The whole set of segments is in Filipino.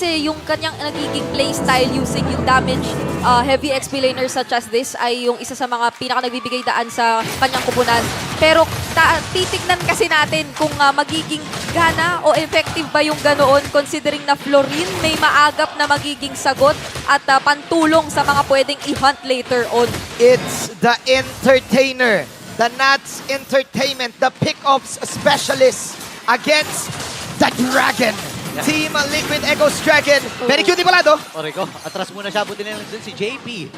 kasi yung kanyang nagiging playstyle using yung damage heavy XP laner such as this ay yung isa sa mga pinaka nagbibigay daan sa kanyang kupunan. Pero titignan kasi natin kung magiging gana o effective ba yung ganoon considering na Florin may maagap na magiging sagot at pantulong sa mga pwedeng i-hunt later on. It's the entertainer, the Nats Entertainment, the pick-offs specialist against the Dragon. Yeah. Team Liquid Echo's Dragon. Very cute pala do. Oreko, atras muna siya. Buti na lang dun si JP.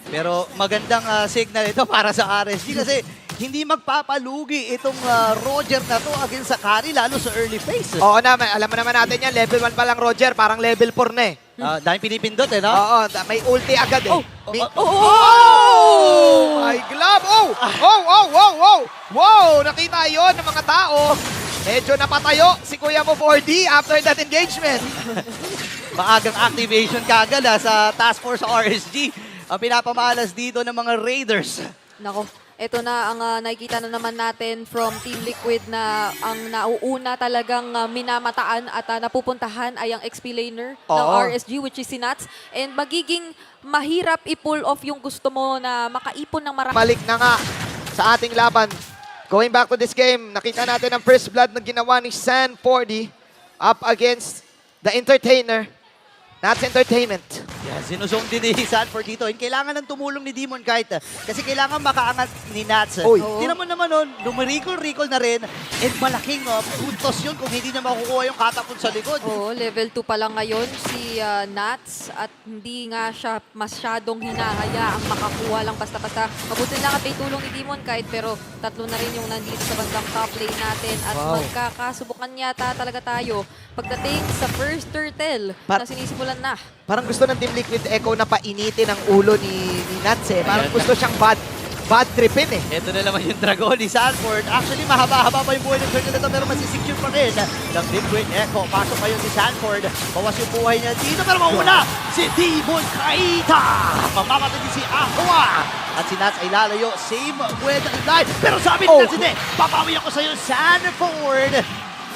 Pero magandang signal ito para sa RSG kasi hindi magpapalugi itong Roger na to against sa carry, lalo sa early phase. Oo naman, alam mo naman natin yan, level 1 pa lang Roger, parang level 4 na eh. Dahil pinipindot no? Oo, may ulti agad eh. Oh! My glove! Wow! Nakita yon ng mga tao. Medyo napatayo si Kuya mo 4D after that engagement. Maagang activation kagad sa task force sa RSG. Ang pinapamalas dito ng mga Raiders. Nako, ito na ang nakikita na naman natin from Team Liquid na ang nauuna talagang minamataan at napupuntahan ay ang XP laner ng RSG which is si Nats. And magiging mahirap i-pull off yung gusto mo na makaipon ng marami. Malik na nga sa ating laban. Going back to this game, nakita natin ang first blood na ginawa ni San 40 up against the entertainer. Nats Entertainment. Yeah, sinusong din ni Sanford dito. And kailangan ng tumulong ni Demon Kite. Kasi kailangan makaangat ni Nats. Oy. Tinan mo naman nun, lumarikol-rikol na rin. And malaking puntos yun kung hindi niya makukuha yung katapon sa likod. Oo, level 2 pa lang ngayon si Nats at hindi nga siya masyadong hinahayaang makakuha lang basta-basta. Mabuti lang at may tulong ni Demon Kite pero tatlo na rin yung nandito sa bandang top lane natin at magkakasubukan yata talaga tayo pagdating sa first turtle na sinisimulan na. Parang gusto ng Team Liquid Echo na painitin ang ulo ni Nats eh. Parang gusto siyang bad tripin eh. Ito na naman yung dragon ni Sanford. Actually, mahaba-haba pa yung buhay ng turtle na ito pero masisecure pa rin ng Liquid Echo. Pasok pa yun si Sanford. Bawas yung buhay niya dito pero mauna si Demon Kaita. Mamamatay din si Aqua. At si Nats ay lalayo. Same with life. Pero sabi ni Nats, hindi. Papawi ako sa'yo, Sanford.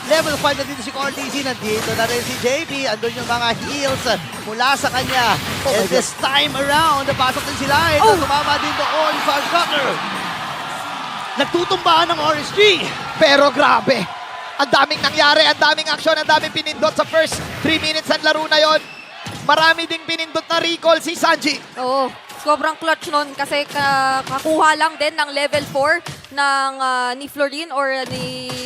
Level 5 na dito si Cortese. Nandito na rin si JP. Andun yung mga heals mula sa kanya. And this time around, pasok din si Light. Tumama din doon sa Gutter. Nagtutumbahan ng RSG. Pero grabe. Ang daming nangyari, ang daming aksyon, ang daming pinindot sa first 3 minutes ng laro na yon. Marami ding pinindot na recall si Sanji. Oo, sobrang clutch nun kasi kakuha lang din ng level 4 ng ni Florin or ni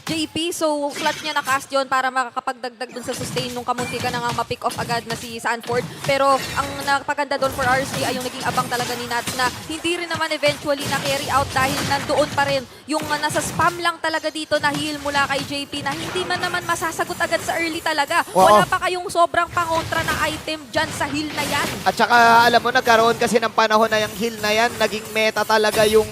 JP. So, clutch niya na-cast yun para makakapagdagdag dun sa sustain nung kamunti ka na nga ma-pick off agad na si Sanford. Pero ang napaganda doon for RSG ay yung naging abang talaga ni Nats na hindi rin naman eventually na-carry out dahil nandoon pa rin yung nasa spam lang talaga dito na heal mula kay JP na hindi man naman masasagot agad sa early talaga. Wala pa kayong sobrang pangontra na item dyan sa heal na yan. At saka alam mo, nagkaroon kasi ng panahon na yung heal na yan, naging meta talaga yung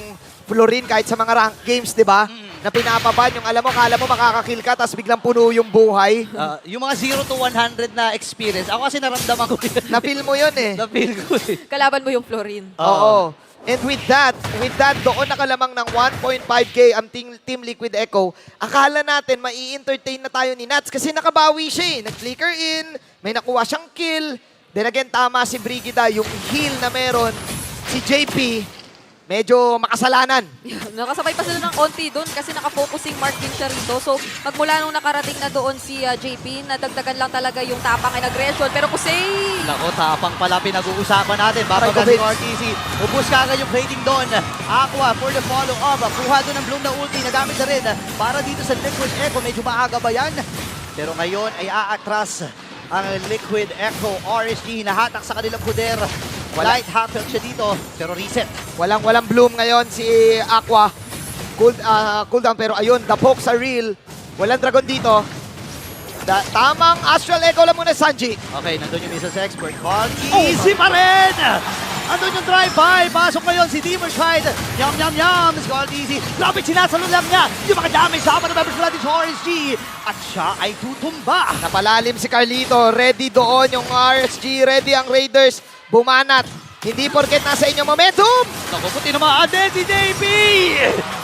Florin kahit sa mga rank games, di ba? Na pinapaban yung alam mo, kala mo makakakill ka tapos biglang puno yung buhay. Yung mga 0 to 100 na experience, ako kasi naramdaman ko yun. Na-feel mo yun eh. Na-feel ko eh. Kalaban mo yung Florin. Oo. And with that, doon nakalamang ng 1.5k ang Team Liquid Echo. Akala natin mai-entertain na tayo ni Nats kasi nakabawi siya eh. Nag-flicker in, may nakuha siyang kill. Then again, tama si Brigida, yung heal na meron si JP, medyo makasalanan. Nakasabay pa sila ng konti doon kasi naka-focusing mark din siya rito. So, magmula nung nakarating na doon si JP, nadagdagan lang talaga yung tapang ay nag-resol. Pero Kusei! Nako, tapang pala pinag-uusapan natin. Babaga si Cortese. Ubus kagad yung plating doon. Aqua for the follow-up. Kuha doon ng Bloom na ulti. Nagamit na rin para dito sa Liquid Echo. Medyo maaga ba yan? Pero ngayon ay aatras ang Liquid Echo. RSG hinahatak sa kanilang poder. Light half-health siya dito, pero reset. Walang bloom ngayon si Aqua. Cooldown, pero ayun, the pokes are real. Walang dragon dito. Tamang Astral Echo lang muna, Sanji. Okay, nandun yung missiles expert. Easy pa rin! Andun yung drive-by. Pasok ngayon si Demon Kite. Yum! Skull easy. Lapit sinasalun lang niya. Yung mga damage sa apat na members natin sa RSG. At siya ay tutumba. Napalalim si Carlito. Ready doon yung RSG. Ready ang Raiders. Bumanat. Hindi porket nasa inyong momentum. Naku, puti naman din si JP!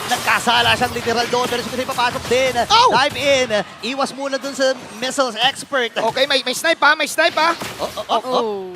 Nagkasala siyang literal doon, pero si Kusei papasok din. Oh! Dive in. Iwas muna dun sa missiles expert. Okay, may snipe pa, may snipe pa. Oh.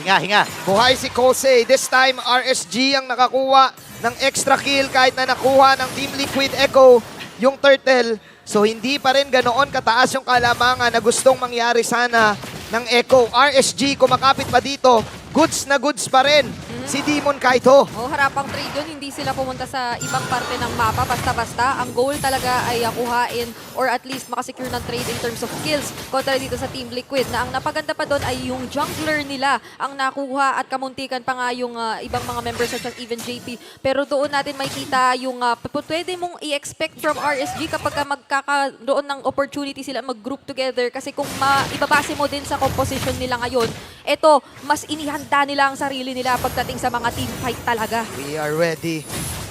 Hinga. Buhay si Kosei. This time, RSG ang nakakuha ng extra kill kahit na nakuha ng Team Liquid Echo yung turtle. So, hindi pa rin ganoon kataas yung kalamangan na gustong mangyari sana ng Echo. RSG, kumakapit pa dito. Goods na goods pa rin si Demon Kaito. Oh, harapang trade yun. Hindi sila pumunta sa ibang parte ng mapa basta-basta. Ang goal talaga ay kuhain or at least makasecure ng trade in terms of kills kontra dito sa Team Liquid. Na ang napaganda pa doon ay yung jungler nila ang nakuha at kamuntikan pa nga yung ibang mga members such as even JP. Pero doon natin makikita yung pwede mong i-expect from RSG kapag magkakaroon ng opportunity sila mag-group together. Kasi kung ibabase mo din sa composition nila ngayon, eto, mas inihanda nila ang sarili nila pagdating sa mga team fight talaga. We are ready.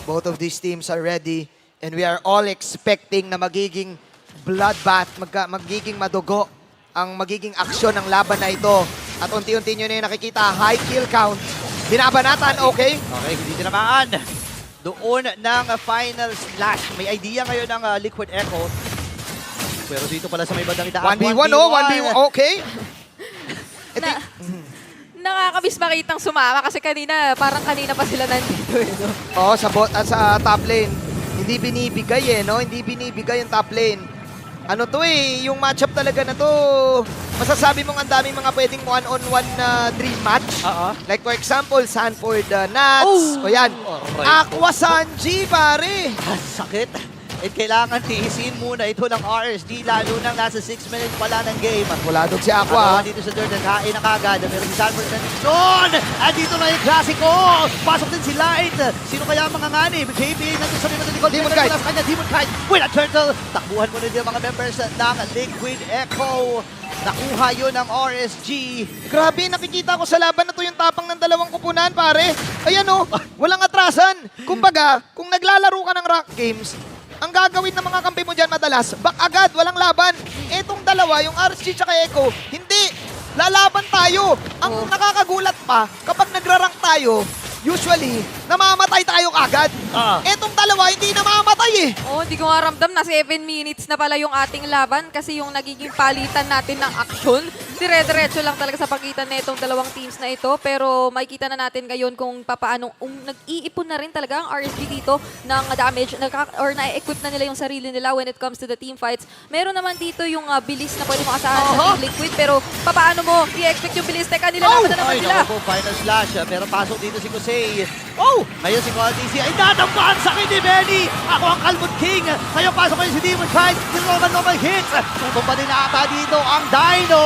Both of these teams are ready. And we are all expecting na magiging bloodbath, magiging madugo ang magiging aksyon ng laban na ito. At unti-unti nyo na yung nakikita, high kill count. Binabanatan, okay? Okay, hindi tinamaan. Doon ng final slash. May idea ngayon ng Liquid Echo. Pero dito pala sa may bandang idaan. 1v1, oh, 1v1, okay. Nakakabis makitang sumama kasi kanina pa sila nandito. No? Sa top lane. Hindi binibigay no? Hindi binibigay yung top lane. Ano to yung matchup talaga na to, masasabi mong ang daming mga pwedeng one-on-one na dream match. Like for example, Sanford Nats. O yan. Aqua Sanji, pare. Sakit. At kailangan tiisin muna ito ng RSG, lalo nang nasa 6 minutes pala ng game. Wala doon si Aqua. Dito sa Jordan, kain na kagad. Pero si Sanford na doon! At dito na yung klasiko! Pasok din si Light. Sino kaya ang mga nganib? JP nandun sa limang likod. Demon Kite. Demon Kite with a turtle. Takbuhan mo na din ang mga members ng Liquid Echo. Nakuha yun ng RSG. Grabe, nakikita ko sa laban na to yung tapang ng dalawang kupunan, pare. Ayan walang atrasan. Kumbaga, kung naglalaro ka ng rank games, ang gagawin ng mga kampi mo dyan madalas, back agad, walang laban. Etong dalawa, yung RSG tsaka Echo, hindi. Lalaban tayo. Ang nakakagulat pa, kapag nagra-rank tayo, usually, namamatay tayo agad. Etong dalawa, hindi namamatay Hindi ko nga ramdam na 7 minutes na pala yung ating laban kasi yung nagiging palitan natin ng aksyon. Dire-diretso lang talaga sa pagitan na itong dalawang teams na ito. Pero makikita na natin ngayon kung papaano, nag-iipon na rin talaga ang RSG dito ng damage or na-equip na nila yung sarili nila when it comes to the team fights. Meron naman dito yung bilis na pwede mo asahan sa Team Liquid. Pero papaano mo i-expect yung bilis? Teka, nilalaban na naman sila. Final slash. Pero pasok dito si Kusei. Ngayon si QualityC ay natambahan sa akin ni Benny. Ako ang Kalmut King. Ngayon pasok kayo si Demon Kite. Normal hits. Tutumba din na ata dito ang Dino.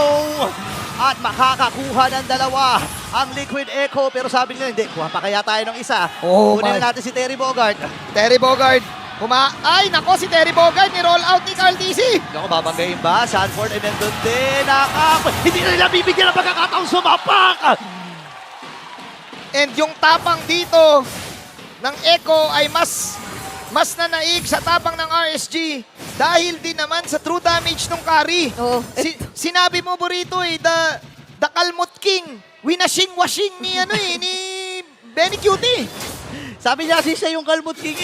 At makakakuha ng dalawa ang Liquid Echo. Pero sabi nila, hindi, kuha pa kaya tayo ng isa. Kunin na natin si Terry Bogard. Terry Bogard. Ay, nako, si Terry Bogard ni-roll out ni QualityC. Naku, babanggayin ba? Sanford and nandun din. Hindi na nila bibigyan ng pagkakataong sumapak. And yung tapang dito ng Echo ay mas nanaig sa tapang ng RSG dahil din naman sa true damage ng carry. Sinabi mo, Burrito, the Kalmut King, winashing-washing ni Benny Cutie. Sabi niya, siya yung Kalmut King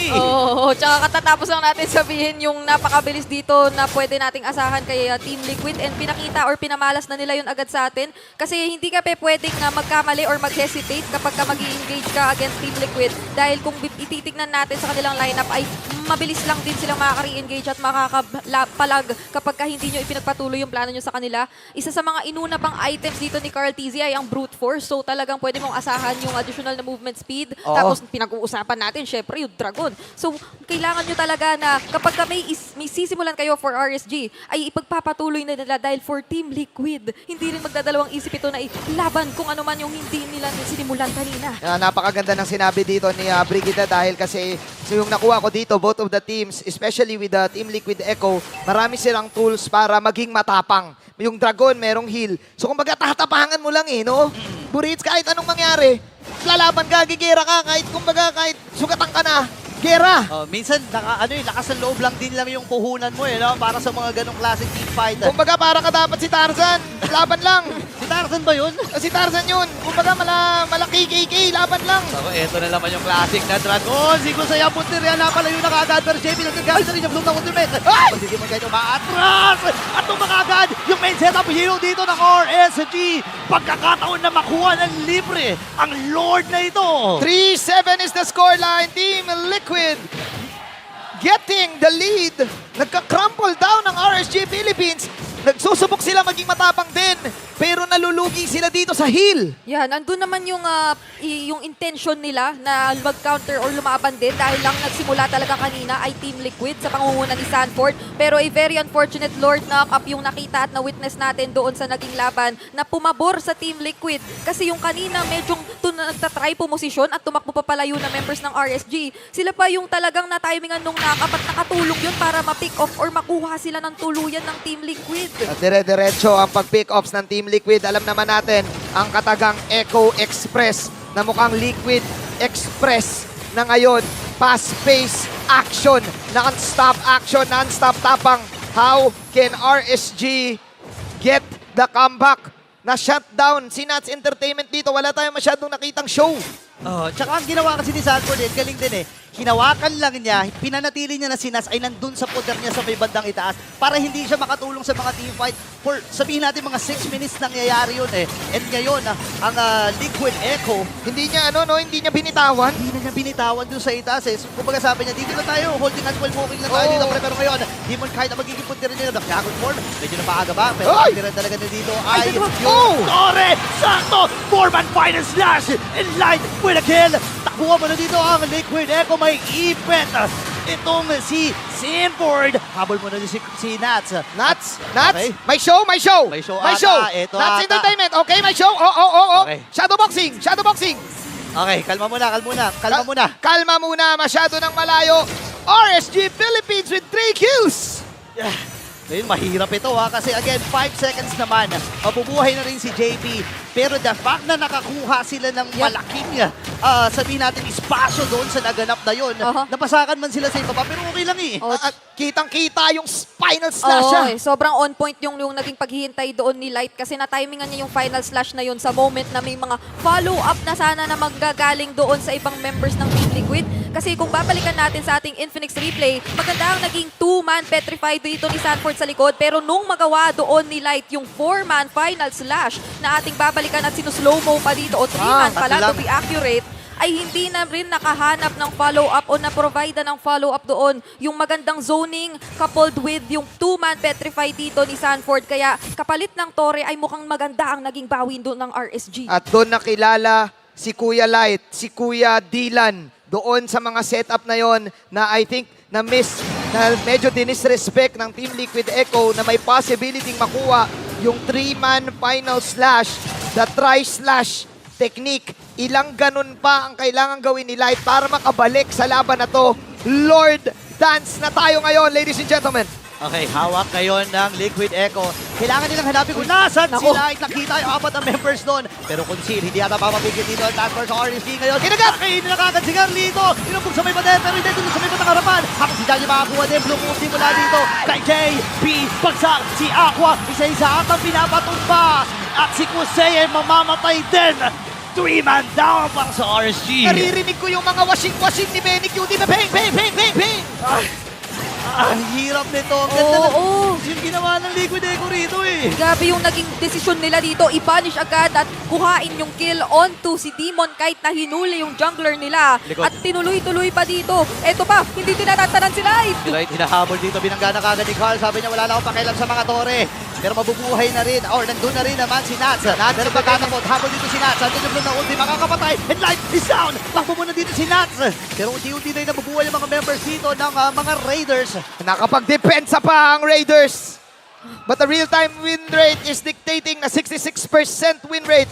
Tsaka katatapos lang natin sabihin yung napakabilis dito na pwede nating asahan kay Team Liquid and pinakita or pinamalas na nila yun agad sa atin. Kasi hindi ka pwedeng magkamali or mag-hesitate kapag ka mag-i-engage ka against Team Liquid dahil kung ititignan natin sa kanilang lineup ay mabilis lang din silang makaka-re-engage at makakapalag kapag ka hindi nyo ipinagpatuloy yung plano nyo sa kanila. Isa sa mga inuna pang items dito ni QualityC ay ang Brute Force. So talagang pwede mong asahan yung additional na movement speed. Tapos usapan natin, syempre, yung Dragon. So, kailangan nyo talaga na kapag may sisimulan kayo for RSG, ay ipagpapatuloy na nila dahil for Team Liquid, hindi rin magdadalawang isip ito na laban kung ano man yung hindi nila sinimulan kanina. Napakaganda ng sinabi dito ni Brigida dahil kasi yung nakuha ko dito, both of the teams, especially with the Team Liquid Echo, marami silang tools para maging matapang. Yung Dragon, merong heal. So, kumbaga, tatapangan mo lang no? Burits, kahit anong mangyari, lalaban ka, gigera ka, kahit sugatan ka na, gera. Minsan, lakas ng loob lang din lang yung puhunan mo, no? Para sa mga ganong klaseng team fight. Kumbaga, para ka dapat si Tarzan, laban lang. Si Tarzan ba yun? Si Tarzan yun. Kumbaga malaki KK, laban lang. So, eto na naman yung classic na Dragon. Si Kusaya Punterian na pala yung nakagad. Pero JP nagkagamit na rin yung bloom ng Ultimate. Ay! Pag hindi mo kayo maatras. At tumakagad yung main setup hero dito ng RSG. Pagkakataon na makuha ng libre ang Lord na ito. 3-7 is the scoreline. Team Liquid getting the lead. Nagka-crumple down ng RSG Philippines. Nagsusubok sila maging matapang din. Pero nalulugi sila dito sa hill. Yan, andun naman yung, yung intention nila na mag-counter or lumaban din dahil lang nagsimula talaga kanina ay Team Liquid sa pangunguna ni Sanford. Pero a very unfortunate Lord knock-up yung nakita at na-witness natin doon sa naging laban na pumabor sa Team Liquid. Kasi yung kanina medyo nagtatry pumosisyon at tumakbo pa palayo na members ng RSG. Sila pa yung talagang na-timingan nung knock-up at nakatulong yun para ma-pick off or makuha sila ng tuluyan ng Team Liquid. At dire-diretso ang pag-pick-offs ng Team Liquid. Alam naman natin ang katagang Echo Express na mukhang Liquid Express na ngayon. Fast-paced action, non-stop action, non-stop tapang. How can RSG get the comeback? Na shutdown si Nats Entertainment dito. Wala tayong masyadong nakitang show. Oh, tsaka ang ginawa kasi ni Sanford galing din eh. Hinawakan lang niya, pinanatili niya na si Nas ay nandun sa poder niya sa may bandang itaas para hindi siya makatulong sa mga team fight for sabihin natin mga 6 minutes nangyayari yun eh. And ngayon, ang Liquid Echo, Hindi niya hindi niya binitawan. hindi na niya binitawan dun sa itaas eh. So, kumbaga sabi niya, dito na tayo, holding hands while walking na tayo Oo. dito. Pero ngayon, Demon kahit na magiging punti rin nila, Dragon Form, medyo na maaga ba? Pero Ay! hindi rin talaga na dito Ay, ay dito ba? yung Oh! Torre Santo, 4-man final slash in line with a kill. Takbuhan mo na dito ang Liquid Echo, may ipet. Itong si Sanford. Habol mo na si Nats. Nats, Okay. may show. May show ata, eto Nats ata. Entertainment, okay, may show. Oh. Okay. Shadowboxing. Okay, kalma muna. Kalma muna, masyado ng malayo. RSG Philippines with 3 kills. Ngayon, mahirap ito kasi again, 5 seconds naman. Mabubuhay na rin si JP. Pero the fact na nakakuha sila ng malaking, sabihin natin, espasyo doon sa naganap na yon. Napasakan man sila sa ibaba, pero okay lang eh. Oh, At kitang-kita yung final slash Oo, siya. sobrang on point yung naging paghihintay doon ni Light kasi na-timingan niya yung final slash na yun sa moment na may mga follow-up na sana na maggagaling doon sa ibang members ng Team Liquid. Kasi kung babalikan natin sa ating Infinix replay, maganda ang naging 2-man petrified dito ni Sanford sa likod. Pero nung magawa doon ni Light yung 4-man final slash na ating babalikan at sinuslow-mo pa dito o 3-man pala to be accurate, ay hindi na rin nakahanap ng follow-up o na-provide ng follow-up doon. Yung magandang zoning coupled with yung 2-man petrify dito ni Sanford. Kaya kapalit ng Torre ay mukhang maganda ang naging bawin doon ng RSG. At doon nakilala si Kuya Light, si Kuya Dylan, doon sa mga setup na yon na I think na medyo dinisrespect ng Team Liquid Echo na may possibility makuha yung 3-man final slash, the tri-slash technique. Ilang ganun pa ang kailangan gawin ni Light para makabalik sa laban na to. Lord Dance na tayo ngayon, ladies and gentlemen. Okay, hawak ngayon ng Liquid Echo. Kailangan nilang hanapin kung nasan Naku. sila. Nakita yung 4 na members doon. Pero Conceal, hindi yata papapigil dito ang task force sa RSG ngayon. Kinagat! Hindi nakagad si Carlito. Inubog sa may pader, pero hindi dito sa may patang harapan. Habang si Johnny makakuha din. Blue move din mula dito. Kay JP, bagsak si Aqua. Isa-isa atang pinapatumba. At si Kusei ay mamamatay din. 3-man down para sa RSG. Naririnig ko yung mga washing ni Benny QT na bang, bang, bang, bang, bang. Ang hirap nito. Ang ganda Oo. yung ginawa ng Liquid Echo rito eh. Grabe yung naging desisyon nila dito. I-punish agad at kuhain yung kill onto si Demon kahit na hinuli yung jungler nila. Likod. At tinuloy-tuloy pa dito. Eto pa, hindi tinatatanan si Light. Si Light hinahabol dito, binanggana kagad ni Carl. Sabi niya wala na akong pakialam sa mga tore. Pero mabubuhay na rin, or nandun na rin naman si Nats. Pero pagkatakot, habol dito si Nats. Andun yung na ulti, makakapatay. And Light is down. Takbo muna dito si Nats. Pero unti-unti na yung nabubuhay yung mga members dito ng mga Raiders. Nakapag-depensa pa ang Raiders. But the real-time win rate is dictating na 66% win rate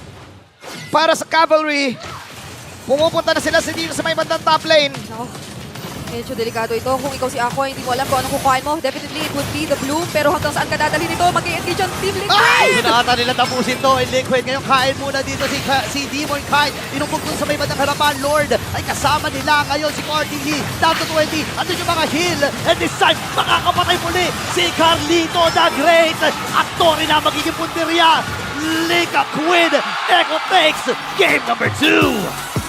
para sa Cavalry. Pumupunta na sila dito sa may bandang top lane. Nako. Medyo delikado ito. Kung ikaw si Aqua, hindi mo alam kung anong kukuhain mo. Definitely, it would be the blue. Pero hanggang saan ka dadalhin ito? Mag-i-engage yung Team Liquid! Hinahata nila tapusin to. In Liquid, ngayon kain muna dito si Demon Kite. Inumpog dun sa may bandang harapan. Lord ay kasama nila ngayon si Cardi Lee. Down to 20. Andun yung mga heal. And this time, makakapatay muli si Carlito the Great. At to rin na magiging punteriya. Liquid Echo takes game number 2.